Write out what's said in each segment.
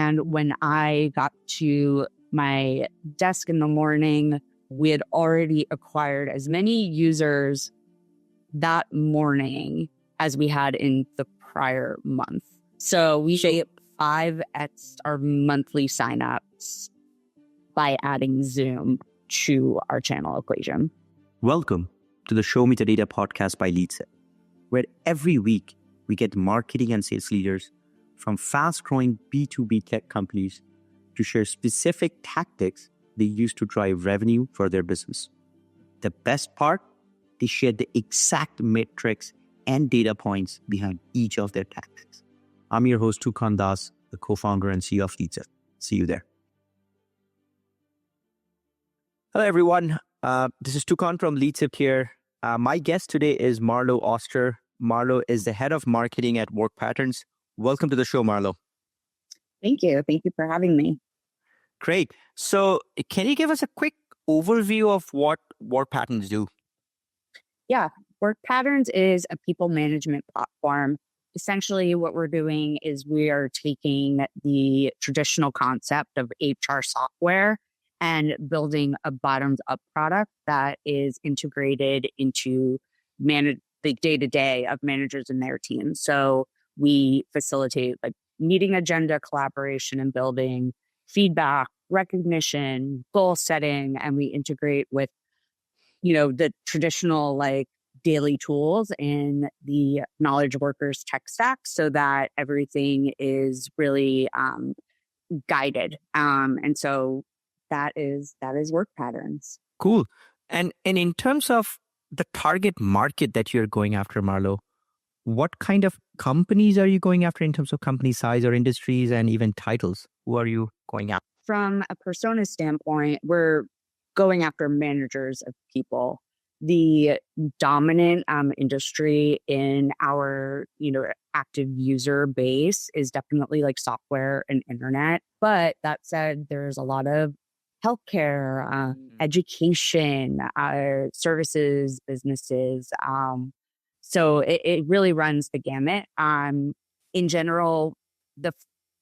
And when I got to my desk in the morning, we had already acquired as many users that morning as we had in the prior month. So we hit 5x our monthly signups by adding Zoom to our channel equation. Welcome to the Show Me the Data podcast by LeadSet, where every week we get marketing and sales leaders from fast-growing B2B tech companies to share specific tactics they use to drive revenue for their business. The best part, they share the exact metrics and data points behind each of their tactics. I'm your host, Tukan, the co-founder and CEO of LeadSet. See you there. Hello, everyone. This is Tukan from LeadSet here. My guest today is Marlo Oster. Marlo is the head of marketing at WorkPatterns. Welcome to the show, Marlo. Thank you. Thank you for having me. Great. So can you give us a quick overview of what WorkPatterns do? Yeah, WorkPatterns is a people management platform. Essentially, what we're doing is we are taking the traditional concept of HR software and building a bottoms-up product that is integrated into the day-to-day of managers and their teams. So we facilitate like meeting agenda, collaboration and building, feedback, recognition, goal setting, and we integrate with, the traditional like daily tools in the knowledge workers tech stack so that everything is really guided. And so that is WorkPatterns. Cool. And in terms of the target market that you're going after, Marlo, what kind of companies are you going after in terms of company size or industries and even titles? Who are you going after? From a persona standpoint, we're going after managers of people. The dominant industry in our, active user base is definitely like software and internet. But that said, there's a lot of healthcare, education, services, businesses. So it really runs the gamut. In general, the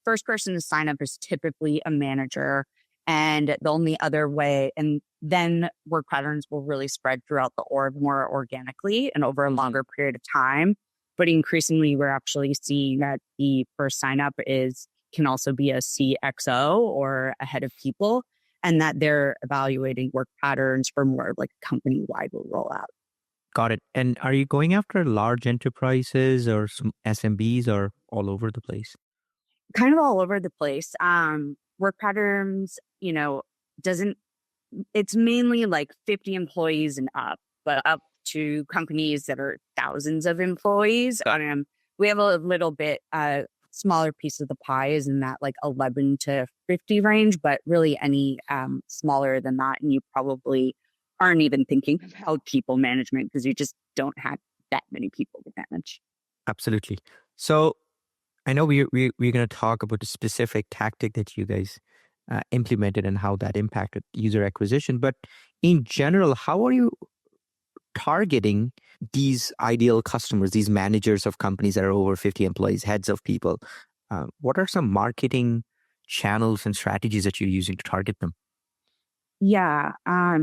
first person to sign up is typically a manager. And the only other way, and then WorkPatterns will really spread throughout the org more organically and over a longer period of time. But increasingly, we're actually seeing that the first sign up can also be a CXO or a head of people, and that they're evaluating WorkPatterns for more like company-wide rollout. Got it. And are you going after large enterprises or some SMBs or all over the place? Kind of all over the place. WorkPatterns, it's mainly like 50 employees and up, but up to companies that are thousands of employees. We have a little bit smaller piece of the pie is in that like 11 to 50 range, but really any smaller than that. And you probably aren't even thinking about people management because you just don't have that many people to manage. Absolutely. So I know we're going to talk about the specific tactic that you guys implemented and how that impacted user acquisition. But in general, how are you targeting these ideal customers, these managers of companies that are over 50 employees, heads of people? What are some marketing channels and strategies that you're using to target them? Yeah.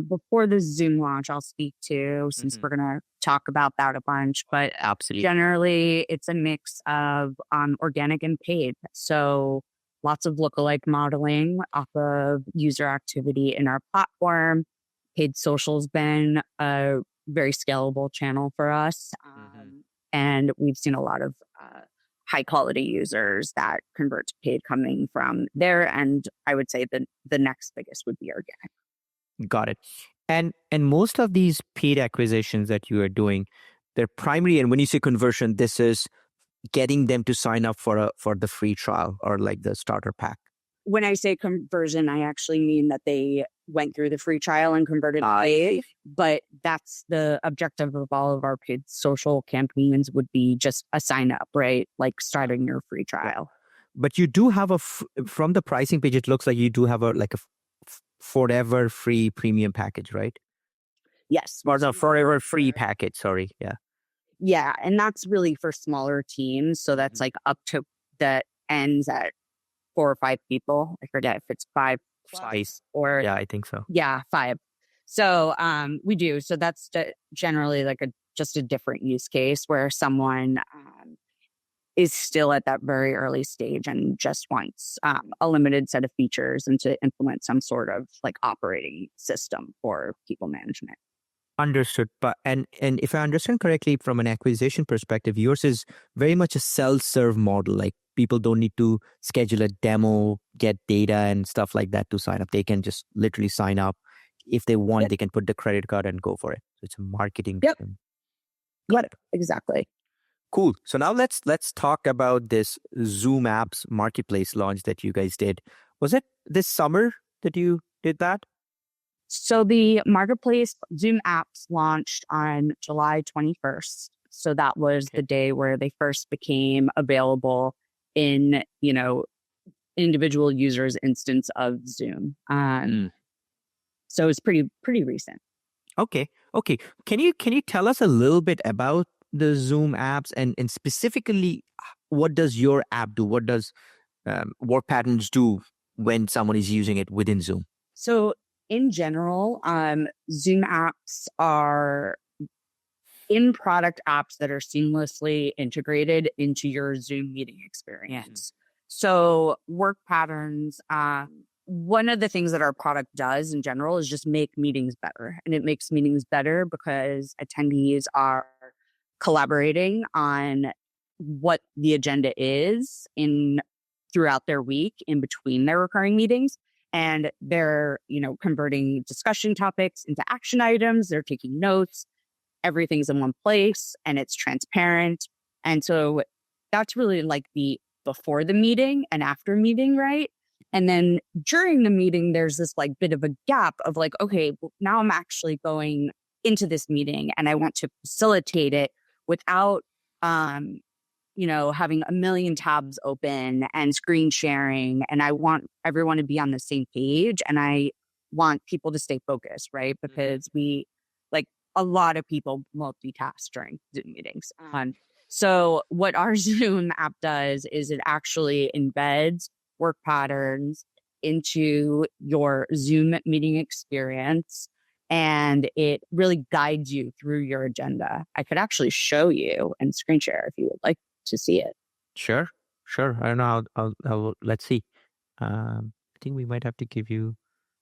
Before the Zoom launch, I'll speak to, since we're going to talk about that a bunch, but absolutely, generally it's a mix of organic and paid. So lots of lookalike modeling off of user activity in our platform. Paid social's been a very scalable channel for us. And we've seen a lot of high quality users that convert to paid coming from there. And I would say the next biggest would be organic. Got it. And most of these paid acquisitions that you are doing, they're primary. And when you say conversion, this is getting them to sign up for the free trial or like the starter pack. When I say conversion, I actually mean that they went through the free trial and converted to paid. But that's the objective of all of our paid social campaigns would be just a sign up, right? Like starting your free trial. But you do have from the pricing page, it looks like you do have a forever free premium package, right? Yes. Or the forever free package, sorry. Yeah. Yeah. And that's really for smaller teams. So that's like up to that ends at 4 or 5 people. I forget if it's 5 Five. or Yeah, I think so. yeah, 5. So we do. So that's generally like just a different use case where someone is still at that very early stage and just wants a limited set of features and to implement some sort of like operating system for people management. Understood. But and if I understand correctly, from an acquisition perspective, yours is very much a self-serve model. Like people don't need to schedule a demo, get data and stuff like that to sign up. They can just literally sign up. If they want, Yep. they can put the credit card and go for it. So it's a marketing Yep. driven. Yep. Exactly. Cool. So now let's talk about this Zoom apps marketplace launch that you guys did. Was it this summer that you did that? So the marketplace Zoom apps launched on July 21st. So that was Okay. the day where they first became available in, individual users instance of Zoom. So it's pretty recent. Okay. Can you tell us a little bit about the Zoom apps and specifically what does your app do? What does WorkPatterns do when someone is using it within Zoom? So in general, Zoom apps are in-product apps that are seamlessly integrated into your Zoom meeting experience. So work patterns, one of the things that our product does in general is just make meetings better. And it makes meetings better because attendees are collaborating on what the agenda is throughout their week in between their recurring meetings. And they're, converting discussion topics into action items. They're taking notes. Everything's in one place and it's transparent. And so that's really like the before the meeting and after meeting, right? And then during the meeting, there's this like bit of a gap of like, okay, well, now I'm actually going into this meeting and I want to facilitate it without, having a million tabs open and screen sharing. And I want everyone to be on the same page and I want people to stay focused, right? Because a lot of people multitask during Zoom meetings. So what our Zoom app does is it actually embeds work patterns into your Zoom meeting experience. And it really guides you through your agenda. I could actually show you and screen share if you would like to see it. Sure. I don't know how let's see. I think we might have to give you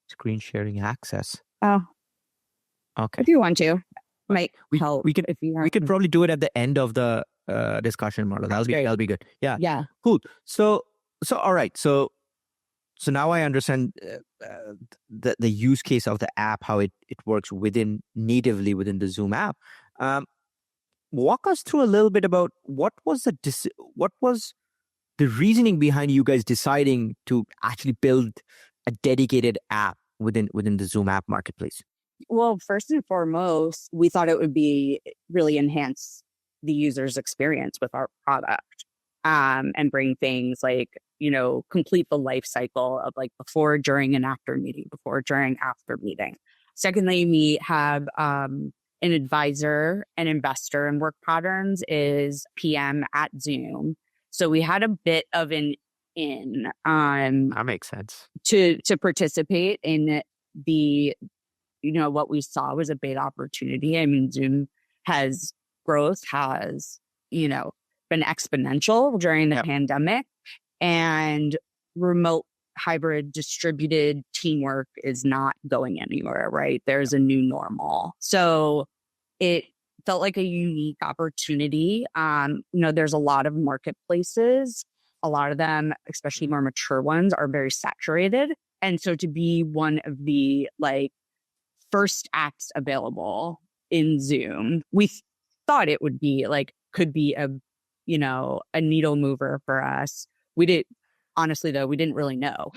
screen sharing access. Oh, Okay. if you want to, might help. We could if you we could probably do it at the end of the discussion, Marlo. That'll be good. Yeah. Yeah. Cool. So all right. So now I understand the use case of the app, how it works natively within the Zoom app. Walk us through a little bit about what was the reasoning behind you guys deciding to actually build a dedicated app within the Zoom app marketplace? Well, first and foremost, we thought it would be really enhance the user's experience with our product and bring things like, complete the life cycle of like before, during, and after meeting, before, during, after meeting. Secondly, we have an advisor, an investor in Work Patterns is PM at Zoom. So we had a bit of an in That makes sense. to participate in the what we saw was a big opportunity. I mean, Zoom growth has, been exponential during the pandemic, and remote hybrid distributed teamwork is not going anywhere, right? There's a new normal. So it felt like a unique opportunity. There's a lot of marketplaces. A lot of them, especially more mature ones, are very saturated. And so to be one of the first apps available in Zoom, we thought it would be could be a needle mover for us. Honestly though, we didn't really know.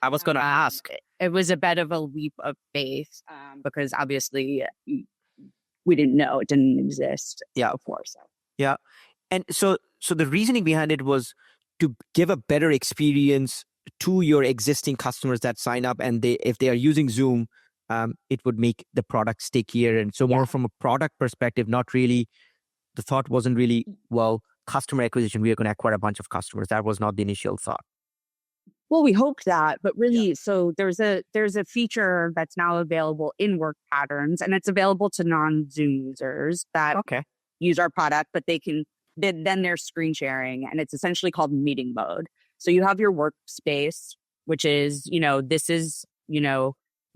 I was going to ask. It was a bit of a leap of faith because obviously we didn't know, it didn't exist before. So Yeah. And so the reasoning behind it was to give a better experience to your existing customers that sign up, and if they are using Zoom, it would make the product stickier. And so more from a product perspective, not really, the thought wasn't really, well, customer acquisition, we are going to acquire a bunch of customers. That was not the initial thought. Well, we hope that, but Yeah. really, so there's a feature that's now available in Work Patterns, and it's available to non-Zoom users that Okay. use our product, but then they're screen sharing, and it's essentially called meeting mode. So you have your workspace, which is, this is,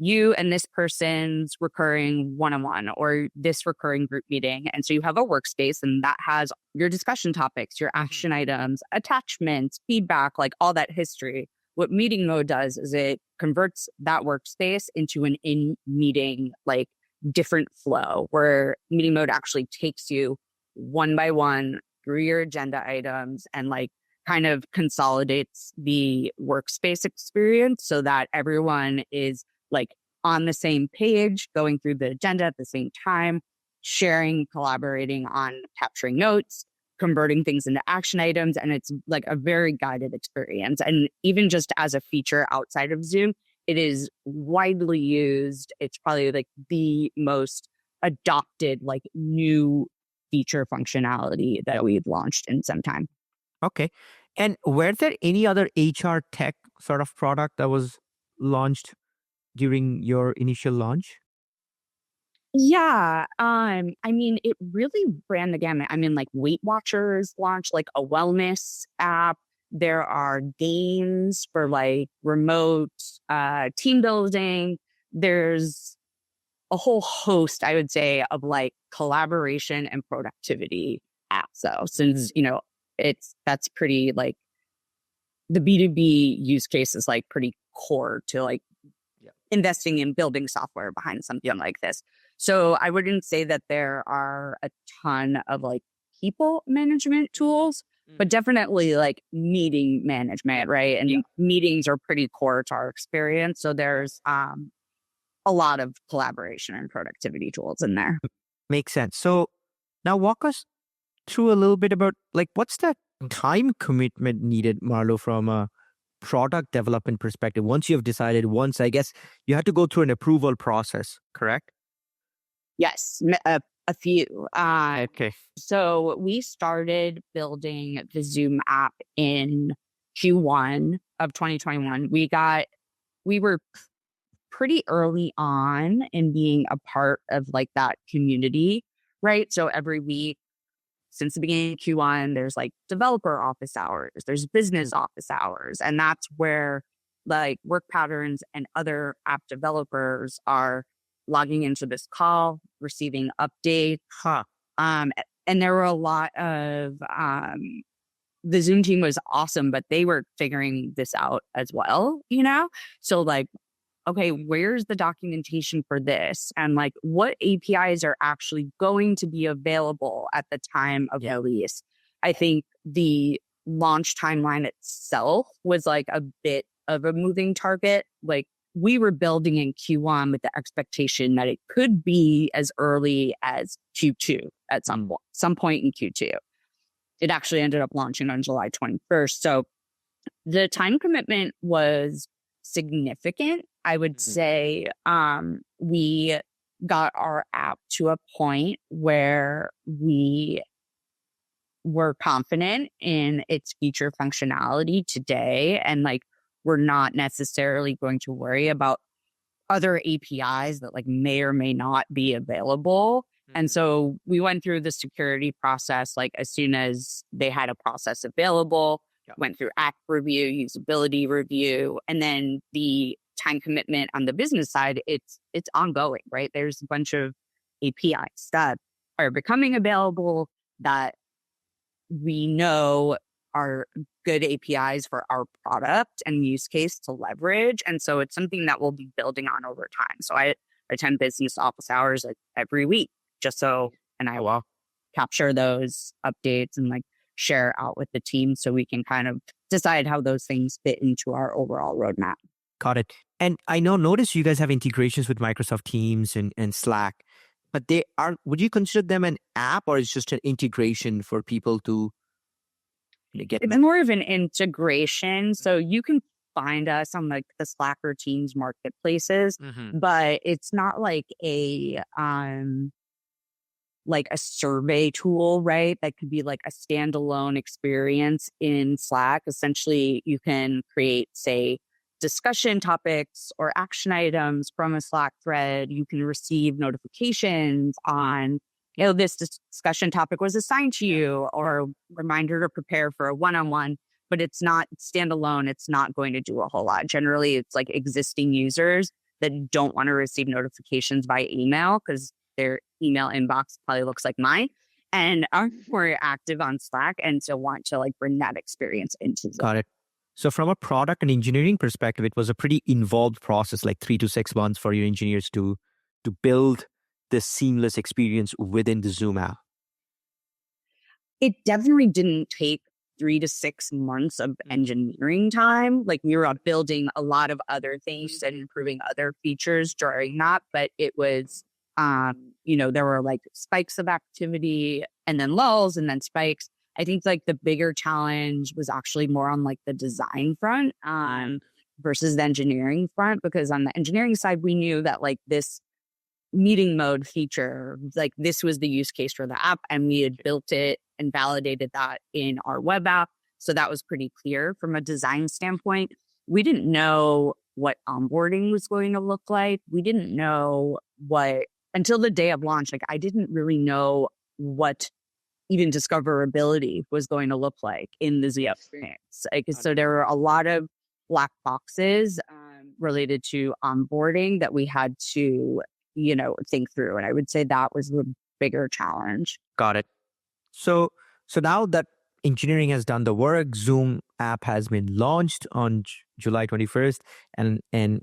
you and this person's recurring one-on-one or this recurring group meeting. And so you have a workspace and that has your discussion topics, your action items, attachments, feedback, like all that history. What meeting mode does is it converts that workspace into an in meeting, like different flow where meeting mode actually takes you one by one through your agenda items and like kind of consolidates the workspace experience so that everyone is like on the same page, going through the agenda at the same time, sharing, collaborating on capturing notes, converting things into action items. And it's like a very guided experience. And even just as a feature outside of Zoom, it is widely used. It's probably like the most adopted, like new feature functionality that we've launched in some time. Okay. And were there any other HR tech sort of product that was launched during your initial launch? Yeah. I mean, it really ran the gamut. I mean, like Weight Watchers launched like a wellness app. There are games for like remote team building. There's a whole host, I would say, of like collaboration and productivity apps. So since, that's pretty like the B2B use case is like pretty core to like Yeah. investing in building software behind something like this. So I wouldn't say that there are a ton of like people management tools, but definitely like meeting management, right? And Yeah. meetings are pretty core to our experience. So there's a lot of collaboration and productivity tools in there. Makes sense. So now walk us through a little bit about like what's that time commitment needed, Marlo, from a product development perspective? Once you have decided, once I guess you had to go through an approval process, correct? Yes, a few. Okay. So we started building the Zoom app in Q1 of 2021. We were pretty early on in being a part of like that community, right? So every week since the beginning of Q1, there's like developer office hours, there's business office hours, and that's where like Work Patterns and other app developers are logging into this call, receiving updates. Huh. Um, and there were a lot of the Zoom team was awesome, but they were figuring this out as well, So like, okay, where's the documentation for this? And like what APIs are actually going to be available at the time of release? I think the launch timeline itself was like a bit of a moving target. Like we were building in Q1 with the expectation that it could be as early as Q2 at some point in Q2. It actually ended up launching on July 21st. So the time commitment was significant. I would say we got our app to a point where we were confident in its feature functionality today. And like, we're not necessarily going to worry about other APIs that like may or may not be available. And so we went through the security process, like as soon as they had a process available, went through app review, usability review, and then the time commitment on the business side, it's ongoing, right? There's a bunch of APIs that are becoming available that we know are good APIs for our product and use case to leverage. And so it's something that we'll be building on over time. So I attend business office hours every week and I will capture those updates and like share out with the team so we can kind of decide how those things fit into our overall roadmap. Got it. And I notice you guys have integrations with Microsoft Teams and Slack, but would you consider them an app or is just an integration for people to get? It's more of an integration. So you can find us on like the Slack or Teams marketplaces, but it's not like like a survey tool, right? That could be like a standalone experience in Slack. Essentially, you can create, say, discussion topics or action items from a Slack thread. You can receive notifications on, this discussion topic was assigned to you, or a reminder to prepare for a one-on-one, but it's not standalone. It's not going to do a whole lot. Generally, it's like existing users that don't want to receive notifications by email because their email inbox probably looks like mine and are more active on Slack and so want to like bring that experience into Zoom. Got it. So from a product and engineering perspective, it was a pretty involved process, like 3 to 6 months for your engineers to build this seamless experience within the Zoom app. It definitely didn't take 3 to 6 months of engineering time. Like we were building a lot of other things and improving other features during that, but it was, there were like spikes of activity and then lulls and then spikes. I think like the bigger challenge was actually more on like the design front versus the engineering front, because on the engineering side, we knew that like this meeting mode feature, like this was the use case for the app, and we had built it and validated that in our web app. So that was pretty clear from a design standpoint. We didn't know what onboarding was going to look like. We didn't know until the day of launch, like I didn't really know what even discoverability was going to look like in the Zoom experience. So there were a lot of black boxes related to onboarding that we had to, think through. And I would say that was the bigger challenge. Got it. So now that engineering has done the work, Zoom app has been launched on July 21st. And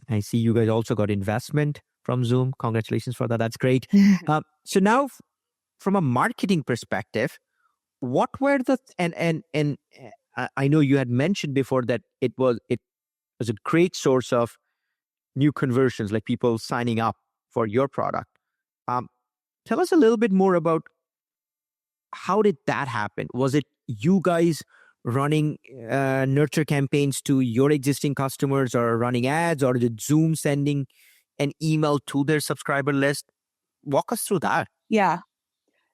I see you guys also got investment from Zoom. Congratulations for that. That's great. So now from a marketing perspective, what were and I know you had mentioned before that it was a great source of new conversions, like people signing up for your product. Tell us a little bit more about how did that happen? Was it you guys running nurture campaigns to your existing customers, or running ads, or did Zoom sending an email to their subscriber list? Walk us through that. Yeah.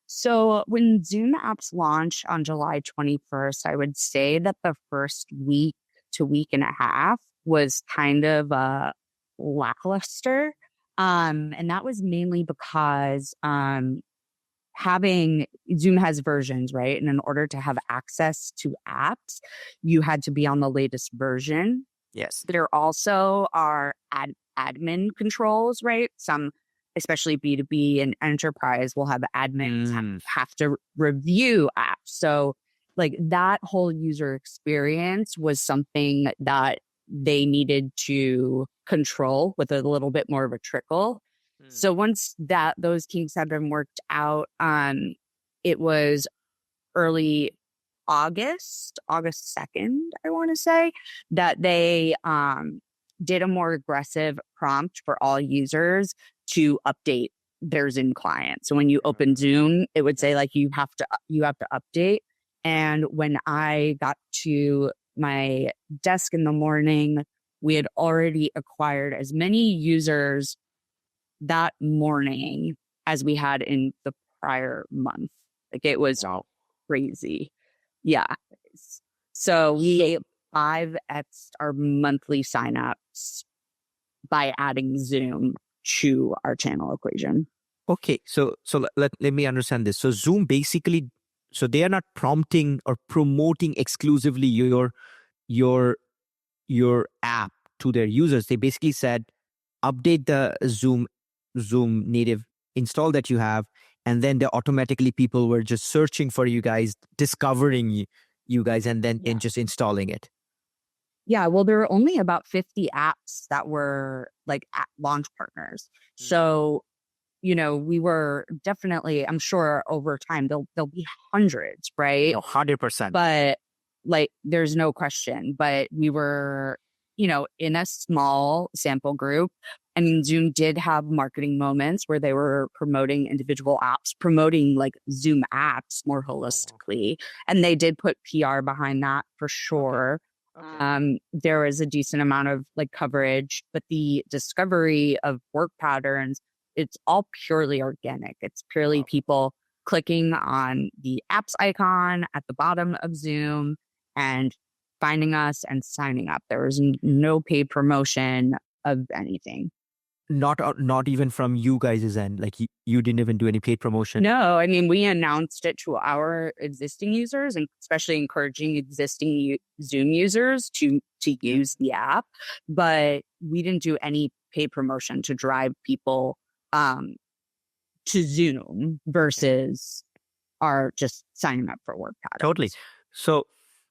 So when Zoom apps launched on July 21st, I would say that the first week to week and a half was kind of lackluster. And that was mainly because having Zoom has versions, right? And in order to have access to apps, you had to be on the latest version. Yes. There also are admin controls, right? Some, especially B2B and enterprise, will have admins have to review apps. So like that whole user experience was something that they needed to control with a little bit more of a trickle. So once those kinks had been worked out, it was early August 2nd, I want to say, that they did a more aggressive prompt for all users to update their Zoom client. So when you open Zoom, it would say like you have to update. And when I got to my desk in the morning, we had already acquired as many users that morning as we had in the prior month. Like it was crazy. Yeah. So we 5x our monthly signups by adding Zoom to our channel equation. Okay. So let me understand this. So Zoom basically, so they are not prompting or promoting exclusively your app to their users. They basically said, update the Zoom native install that you have, and then automatically people were just searching for you guys, discovering you guys, and then just installing it. Yeah, well, there were only about 50 apps that were like at launch partners. So, we were definitely, I'm sure over time there'll be hundreds, right? 100%. But like, there's no question. But we were, in a small sample group. I mean, Zoom did have marketing moments where they were promoting individual apps, promoting like Zoom apps more holistically. And they did put PR behind that for sure. Okay. There was a decent amount of like coverage, but the discovery of work patterns, it's all purely organic. It's purely people clicking on the apps icon at the bottom of Zoom and finding us and signing up. There was no paid promotion of anything. Not even from you guys' end. Like you didn't even do any paid promotion. No, I mean, we announced it to our existing users and especially encouraging existing Zoom users to use the app, but we didn't do any paid promotion to drive people to Zoom versus are just signing up for work patterns. Totally. So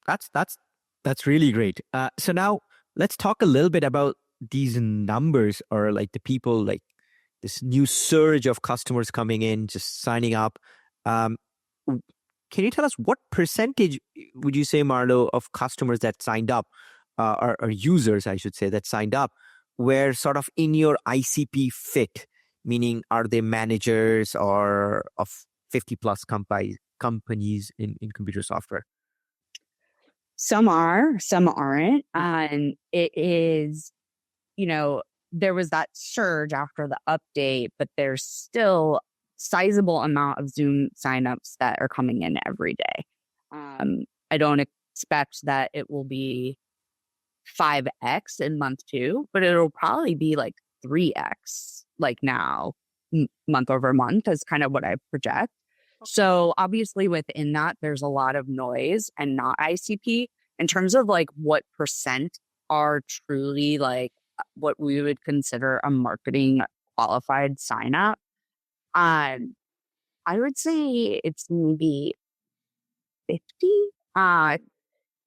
that's really great. So now let's talk a little bit about these numbers, or like the people, like this new surge of customers coming in, just signing up. Can you tell us what percentage would you say, Marlo, of customers that signed up, or users, I should say, that signed up, were sort of in your ICP fit? Meaning, are they managers or of 50 plus companies in computer software? Some are, some aren't. And it is, there was that surge after the update, but there's still sizable amount of Zoom signups that are coming in every day. I don't expect that it will be 5x in month 2, but it'll probably be like 3x like now, month over month is kind of what I project. So obviously within that, there's a lot of noise and not ICP in terms of like what percent are truly like what we would consider a marketing qualified sign up. I would say it's maybe 50.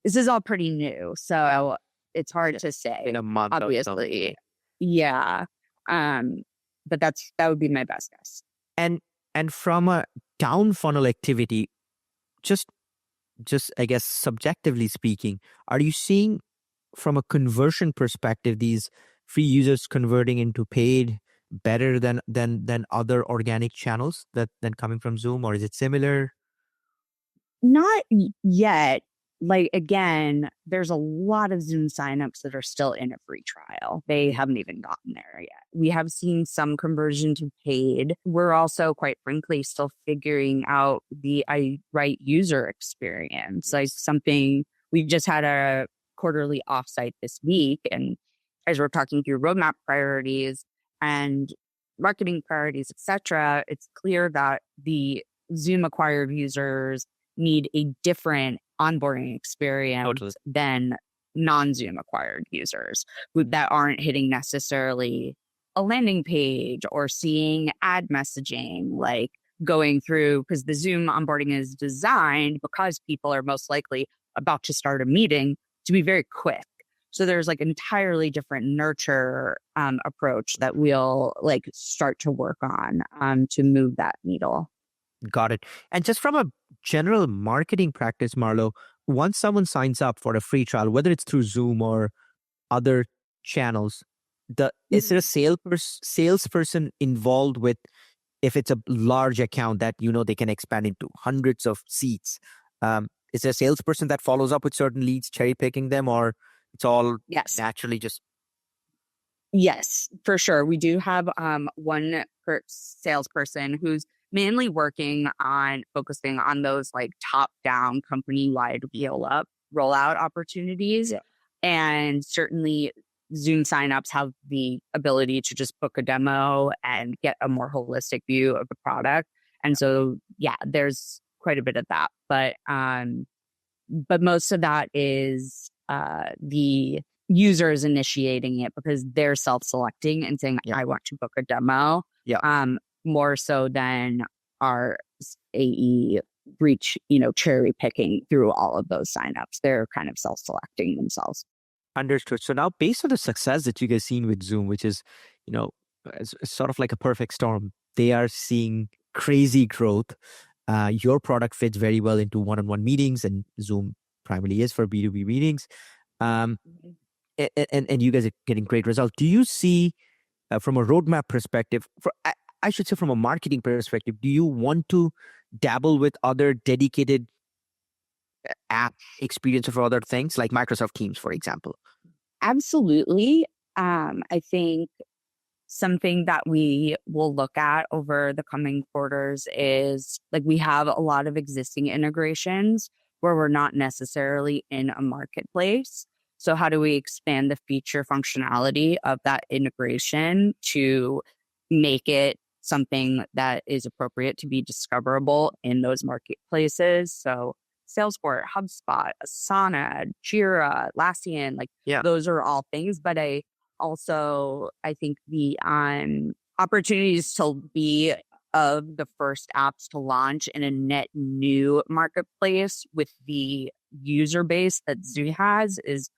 This is all pretty new, so it's hard to say In a month, obviously. Yeah. But that would be my best guess. And from a down funnel activity, just I guess subjectively speaking, are you seeing from a conversion perspective these free users converting into paid better than other organic channels than coming from Zoom, or is it similar? Not yet. Like, again, there's a lot of Zoom signups that are still in a free trial. They haven't even gotten there yet. We have seen some conversion to paid. We're also, quite frankly, still figuring out the right user experience. Like something, we just had a quarterly offsite this week. And as we're talking through roadmap priorities and marketing priorities, etc., it's clear that the Zoom acquired users need a different onboarding experience than non-Zoom acquired users that aren't hitting necessarily a landing page or seeing ad messaging, like going through, because the Zoom onboarding is designed because people are most likely about to start a meeting to be very quick. So there's like entirely different nurture approach that we'll like start to work on to move that needle. Got it. And just from a general marketing practice, Marlo, once someone signs up for a free trial, whether it's through Zoom or other channels, is there a salesperson involved with, if it's a large account that they can expand into hundreds of seats? Is there a salesperson that follows up with certain leads, cherry picking them, or it's all naturally just? Yes, for sure. We do have one salesperson who's mainly focusing on those like top-down company-wide rollout opportunities. Yeah. And certainly Zoom signups have the ability to just book a demo and get a more holistic view of the product. And so, yeah, there's quite a bit of that. But most of that is the users initiating it because they're self-selecting and saying, I want to book a demo. Yeah. More so than our AE cherry picking through all of those signups. They're kind of self-selecting themselves. Understood. So now, based on the success that you guys seen with Zoom, which is, it's sort of like a perfect storm, they are seeing crazy growth. Your product fits very well into one-on-one meetings, and Zoom primarily is for B2B meetings. And you guys are getting great results. Do you see, from a roadmap perspective, I should say from a marketing perspective, do you want to dabble with other dedicated app experience for other things like Microsoft Teams, for example? Absolutely. I think something that we will look at over the coming quarters is like we have a lot of existing integrations where we're not necessarily in a marketplace. So, how do we expand the feature functionality of that integration to make it something that is appropriate to be discoverable in those marketplaces? So, Salesforce, HubSpot, Asana, Jira, Atlassian, like Yeah. those are all things. But I think the opportunities to be of the first apps to launch in a net new marketplace with the user base that Zoo has is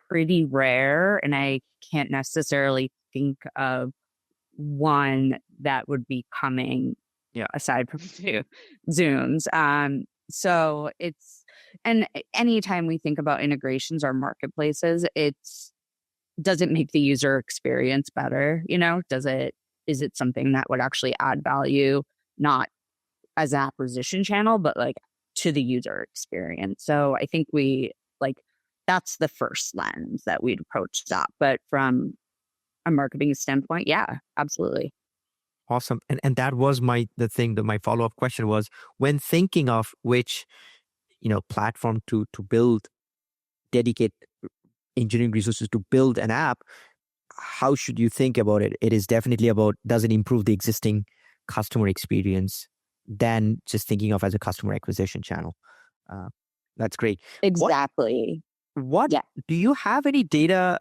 pretty rare, and I can't necessarily think of one that would be coming Yeah. aside from Zooms. So it's and anytime we think about integrations or marketplaces, it's does it make the user experience better? Is it something that would actually add value, not as an acquisition channel, but like to the user experience? So I think that's the first lens that we'd approach that. But from a marketing standpoint, yeah, absolutely. Awesome. And that was the thing that my follow-up question was, when thinking of which, platform to build, dedicate engineering resources to build an app, how should you think about it? It is definitely about, does it improve the existing customer experience than just thinking of as a customer acquisition channel. That's great. Exactly. What Yeah. do you have any data,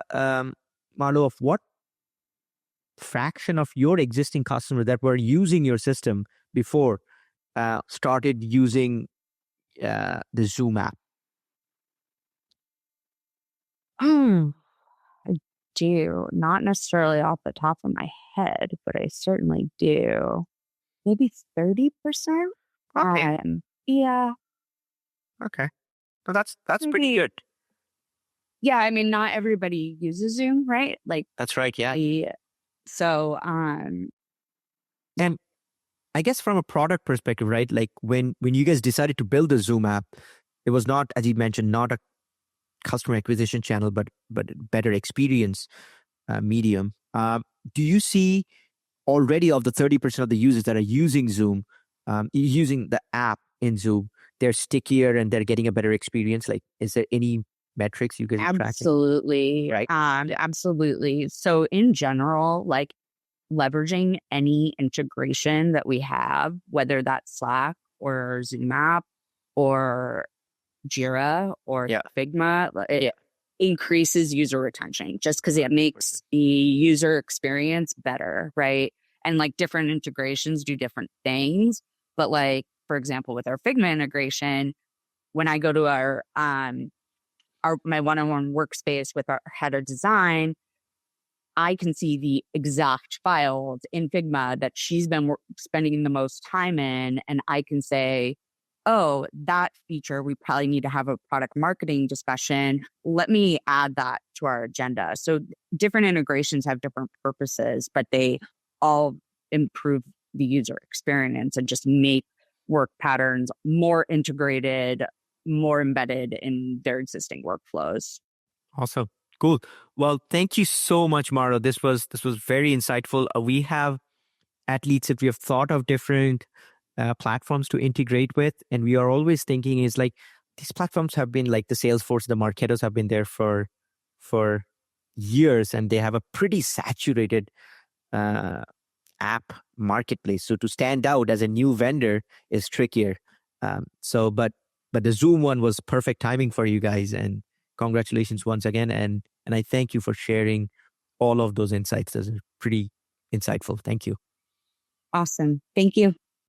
Marlo, of what fraction of your existing customers that were using your system before started using the Zoom app? I do. Not necessarily off the top of my head, but I certainly do. Maybe 30%? Okay. Yeah. Okay. So that's pretty Maybe. good. Yeah, I mean, not everybody uses Zoom, right? Like, That's right. Yeah. so, And I guess from a product perspective, right? Like when you guys decided to build the Zoom app, it was not, as you mentioned, not a customer acquisition channel, but better experience medium. Do you see already, of the 30% of the users that are using Zoom, using the app in Zoom, they're stickier and they're getting a better experience? Like, is there any metrics you guys are tracking? absolutely. Right. Absolutely. So in general, like leveraging any integration that we have, whether that's Slack or Zoom app or Jira or Yeah. Figma, it increases user retention just because it makes the user experience better, right? And like different integrations do different things. But like, for example, with our Figma integration, when I go to my one-on-one workspace with our head of design, I can see the exact files in Figma that she's been spending the most time in. And I can say, oh, that feature, we probably need to have a product marketing discussion. Let me add that to our agenda. So different integrations have different purposes, but they all improve the user experience and just make work patterns more integrated, more embedded in their existing workflows. Awesome. Cool. Well, thank you so much, Maro. This was very insightful. We have athletes that we have thought of different platforms to integrate with, and we are always thinking is like, these platforms have been like the Salesforce, the Marketos have been there for years, and they have a pretty saturated app marketplace. So to stand out as a new vendor is trickier. But the Zoom one was perfect timing for you guys, and congratulations once again. And I thank you for sharing all of those insights. Those are pretty insightful. Thank you. Awesome. Thank you.